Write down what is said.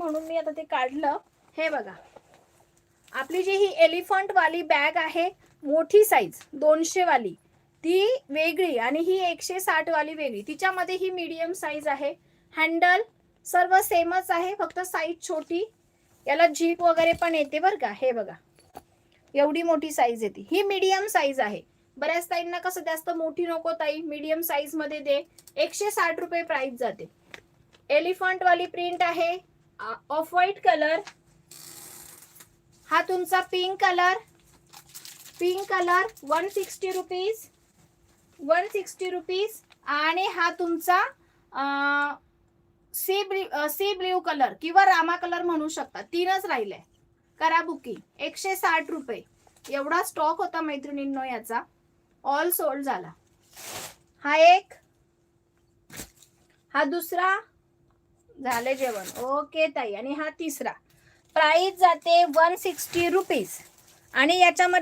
म्हणून मी आता ते काढलं. हे बघा, आपली जी ही एलिफंट वाली बॅग आहे, मोठी साईज 200 वाली, ती वेगळी आणि ही 160 वाली वेगळी. तिच्यामध्ये ही मीडियम साईज आहे. हँडल सर्व सेमच आहे, फक्त साईज छोटी. याला जीप वगैरे पण येते बरं का. हे बघा, एवढी मोठी साईज येते. ही मीडियम साईज आहे. बऱ्याच ताईंना कसं जास्त मोठी नको ताई, मीडियम साईज मध्ये दे. 160 रुपये प्राइस जाते. एलिफंट वाली प्रिंट आहे, ऑफ व्हाईट कलर. हा तुमचा पिंक कलर, 160 रुपीज, 160 रुपीज. आणि हा तुमचा सी ब्ल्यू कलर किंवा रामा कलर म्हणू शकता. 3च राहिले. करा बुकिंग. 160 रुपये एवढा स्टॉक होता मैत्रिणींनो याचा. ऑल सोल्ड झाला. हा एक, हा दुसरा, झाले जेवण. ओके ताई. आणि हा तिसरा. प्राइस जाते 160 रुपीज. आणि याच्यामध्ये